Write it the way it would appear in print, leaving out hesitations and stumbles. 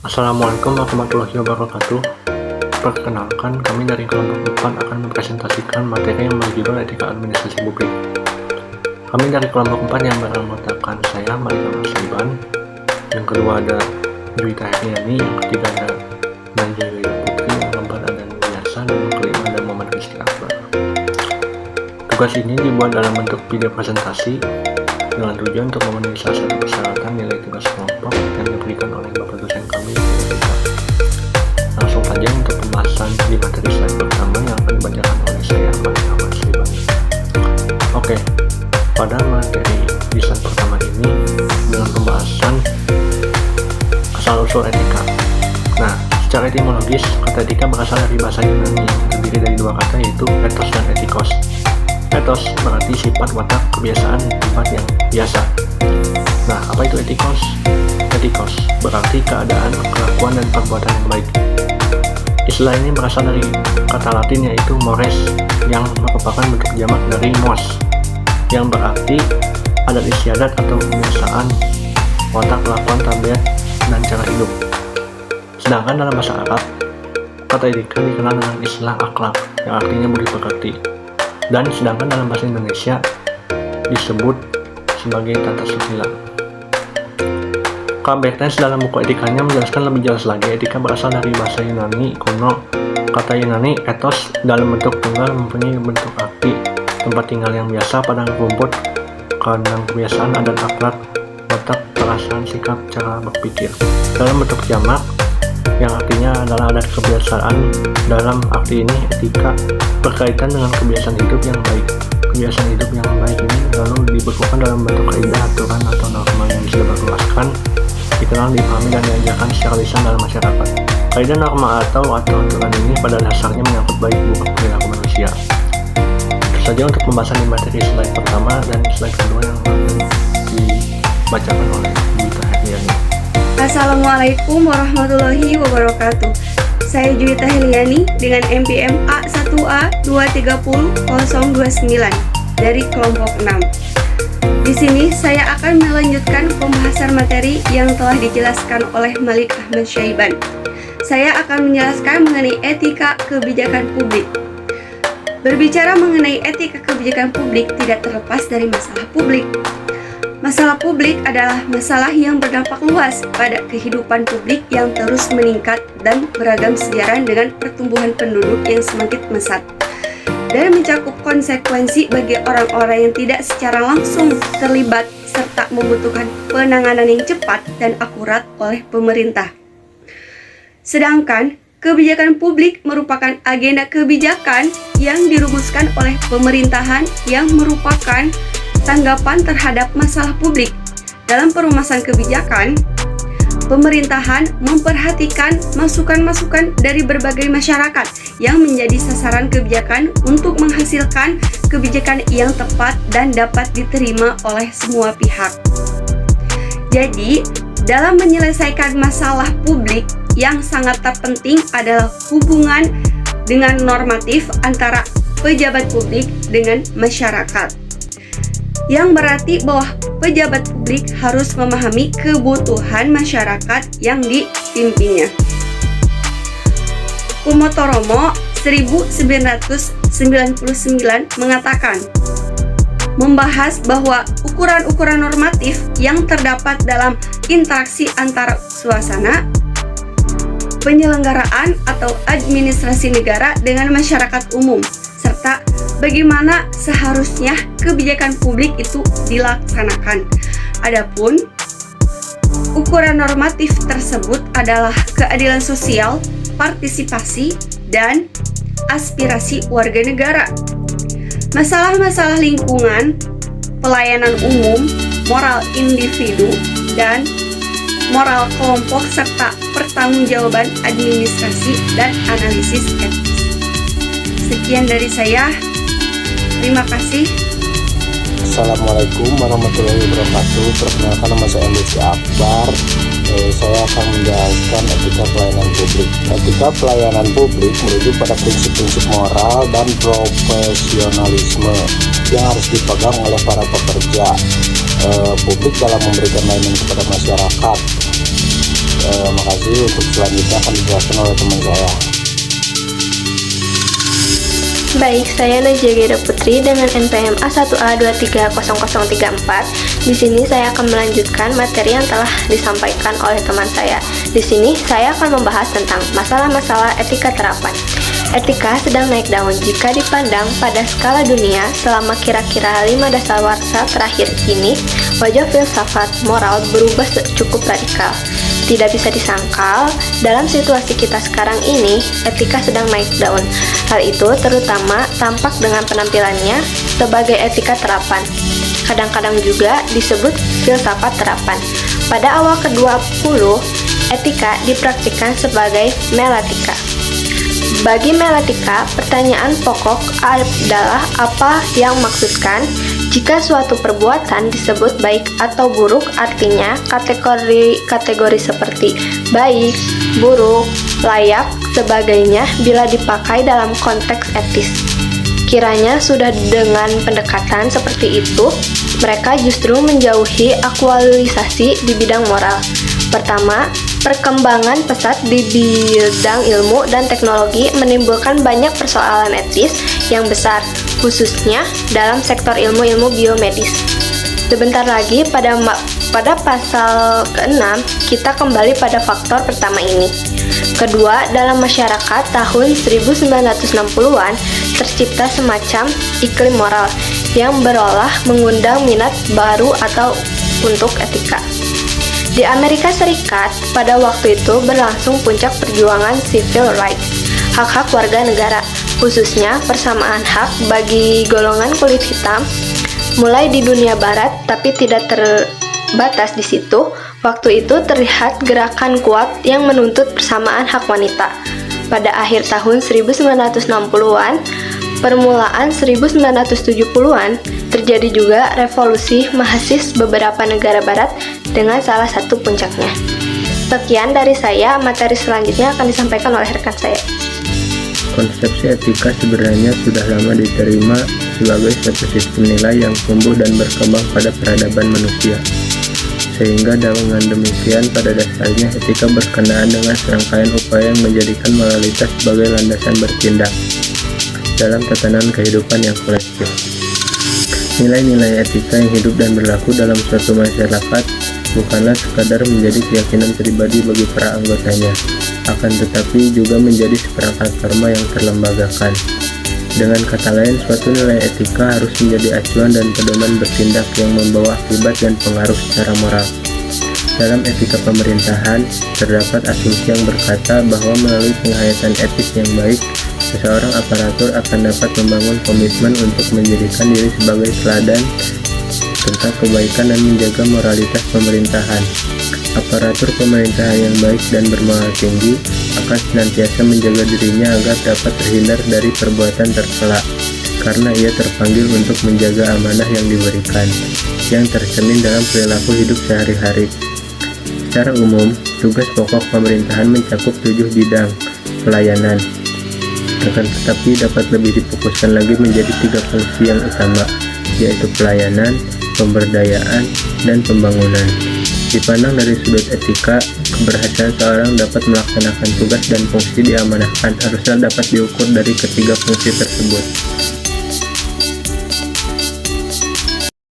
Assalamualaikum warahmatullahi wabarakatuh. Perkenalkan, kami dari kelompok 4 akan mempresentasikan materi yang berjudul Etika Administrasi Publik. Kami dari kelompok 4 yang beranggotakan saya, Malika Masliban, yang kedua ada Juwita Herniani, yang ketiga ada Najwa Putri, yang keempat ada Nuyasa, dan yang kelima ada Muhammad Rizky Akbar. Tugas ini dibuat dalam bentuk video presentasi dengan tujuan untuk memenuhi salah satu persyaratan nilai tugas kelompok yang diberikan oleh Bapak dosen kami. Langsung saja untuk pembahasan di materi slide pertama yang akan dibacakan oleh saya, Malika Masliban. Oke, pada materi di slide pertama ini dengan pembahasan asal-usul etika. Nah, secara etimologis, kata etika berasal dari bahasa Yunani yang terdiri dari dua kata, yaitu ethos dan ethikos. Ethos berarti sifat, watak, kebiasaan, tempat yang biasa. Nah, apa itu ethikos? Ethikos berarti keadaan, kelakuan, dan perbuatan yang baik. Istilah ini berasal dari kata Latin yaitu mores, yang merupakan bentuk jamak dari mos, yang berarti adat istiadat atau kebiasaan, watak, kelakuan, tabiat, dan cara hidup. Sedangkan dalam bahasa Arab, kata etika dikenal dengan istilah akhlak, yang artinya budi pekerti. Dan sedangkan dalam bahasa Indonesia disebut sebagai tata susila. KBTS dalam buku etikanya menjelaskan lebih jelas lagi, etika berasal dari bahasa Yunani kuno. Kata Yunani ethos dalam bentuk tunggal mempunyai bentuk arti tempat tinggal yang biasa, padang rumput, kandang kebiasaan, adat, akhlak, watak, perasaan, sikap, cara berpikir. Dalam bentuk jamak yang artinya adalah adat kebiasaan. Dalam arti ini etika berkaitan dengan kebiasaan hidup yang baik. Kebiasaan hidup yang baik ini lalu dibekukan dalam bentuk kaidah, aturan, atau norma yang disebarluaskan, dikenal, dipahami, dan diajarkan secara lisan dalam masyarakat. Kaidah, norma, atau aturan ini pada dasarnya menyangkut baik buruk perilaku manusia. Itu saja untuk pembahasan di materi slide pertama, dan slide kedua yang akan dibacakan oleh Juwita Herniani. Assalamualaikum warahmatullahi wabarakatuh. Saya Juwita Herniani dengan NPM A1A230029 dari kelompok 6. Di sini saya akan melanjutkan pembahasan materi yang telah dijelaskan oleh Malik Ahmad Syaiban. Saya akan menjelaskan mengenai etika kebijakan publik. Berbicara mengenai etika kebijakan publik tidak terlepas dari masalah publik. Masalah publik adalah masalah yang berdampak luas pada kehidupan publik yang terus meningkat dan beragam sejalan dengan pertumbuhan penduduk yang semakin pesat, dan mencakup konsekuensi bagi orang-orang yang tidak secara langsung terlibat serta membutuhkan penanganan yang cepat dan akurat oleh pemerintah. Sedangkan kebijakan publik merupakan agenda kebijakan yang dirumuskan oleh pemerintahan yang merupakan tanggapan terhadap masalah publik. Dalam perumusan kebijakan, pemerintahan memperhatikan masukan-masukan dari berbagai masyarakat yang menjadi sasaran kebijakan untuk menghasilkan kebijakan yang tepat dan dapat diterima oleh semua pihak. Jadi, dalam menyelesaikan masalah publik, yang sangat terpenting adalah hubungan dengan normatif antara pejabat publik dengan masyarakat, yang berarti bahwa pejabat publik harus memahami kebutuhan masyarakat yang dipimpinnya. Kumotoromo 1999 mengatakan, membahas bahwa ukuran-ukuran normatif yang terdapat dalam interaksi antara suasana, penyelenggaraan atau administrasi negara dengan masyarakat umum, serta bagaimana seharusnya kebijakan publik itu dilaksanakan. Adapun ukuran normatif tersebut adalah keadilan sosial, partisipasi, dan aspirasi warga negara. Masalah-masalah lingkungan, pelayanan umum, moral individu, dan moral kelompok, serta pertanggungjawaban administrasi dan analisis etis. Sekian dari saya. Terima kasih. Assalamualaikum warahmatullahi wabarakatuh. Perkenalkan, nama saya Rizky Akbar. Saya akan menjelaskan etika pelayanan publik. Etika pelayanan publik merujuk pada prinsip-prinsip moral dan profesionalisme yang harus dipegang oleh para pekerja publik dalam memberikan layanan kepada masyarakat. Makasih. Untuk selanjutnya akan dijelaskan oleh teman saya. Baik, saya Najia Geda Putri dengan NPM A1A230034. Di sini saya akan melanjutkan materi yang telah disampaikan oleh teman saya. Di sini saya akan membahas tentang masalah-masalah etika terapan. Etika sedang naik daun jika dipandang pada skala dunia selama kira-kira 5 dasawarsa terakhir ini, wajah filsafat moral berubah cukup radikal. Tidak bisa disangkal, dalam situasi kita sekarang ini, etika sedang naik daun. Hal itu terutama tampak dengan penampilannya sebagai etika terapan. Kadang-kadang juga disebut filsafat terapan. Pada awal ke-20, etika dipraktikkan sebagai melatika. Bagi melatika, pertanyaan pokok adalah apa yang maksudkan jika suatu perbuatan disebut baik atau buruk, artinya kategori seperti baik, buruk, layak, sebagainya bila dipakai dalam konteks etis. Kiranya sudah dengan pendekatan seperti itu, mereka justru menjauhi aktualisasi di bidang moral. Pertama, perkembangan pesat di bidang ilmu dan teknologi menimbulkan banyak persoalan etis yang besar, khususnya dalam sektor ilmu-ilmu biomedis. Sebentar lagi pada pasal ke-6, kita kembali pada faktor pertama ini. Kedua, dalam masyarakat tahun 1960-an tercipta semacam iklim moral yang berolah mengundang minat baru atau untuk etika. Di Amerika Serikat, pada waktu itu berlangsung puncak perjuangan civil rights, hak-hak warga negara, khususnya persamaan hak bagi golongan kulit hitam, mulai di dunia barat, tapi tidak terbatas di situ. Waktu itu terlihat gerakan kuat yang menuntut persamaan hak wanita. Pada akhir tahun 1960-an, permulaan 1970-an, terjadi juga revolusi mahasiswa beberapa negara barat dengan salah satu puncaknya. Sekian dari saya, materi selanjutnya akan disampaikan oleh rekan saya. Konsepsi etika sebenarnya sudah lama diterima sebagai suatu sistem nilai yang tumbuh dan berkembang pada peradaban manusia. Sehingga dengan demikian pada dasarnya etika berkenaan dengan serangkaian upaya yang menjadikan moralitas sebagai landasan bertindak dalam tatanan kehidupan yang kolektif. Nilai-nilai etika yang hidup dan berlaku dalam suatu masyarakat bukanlah sekadar menjadi keyakinan pribadi bagi para anggotanya, akan tetapi juga menjadi seperangkat norma yang terlembagakan. Dengan kata lain, suatu nilai etika harus menjadi acuan dan pedoman bertindak yang membawa akibat dan pengaruh secara moral. Dalam etika pemerintahan, terdapat asumsi yang berkata bahwa melalui penghayatan etis yang baik, seseorang aparatur akan dapat membangun komitmen untuk menjadikan diri sebagai teladan tentang kebaikan dan menjaga moralitas pemerintahan. Aparatur pemerintahan yang baik dan bermoral tinggi akan senantiasa menjaga dirinya agar dapat terhindar dari perbuatan tercela, karena ia terpanggil untuk menjaga amanah yang diberikan, yang tercermin dalam perilaku hidup sehari-hari. Secara umum, tugas pokok pemerintahan mencakup 7 bidang pelayanan, akan tetapi dapat lebih difokuskan lagi menjadi 3 fungsi yang utama, yaitu pelayanan, pemberdayaan, dan pembangunan. Dipandang dari sudut etika, keberhasilan seorang dapat melaksanakan tugas dan fungsi diamanahkan harusnya dapat diukur dari ketiga fungsi tersebut.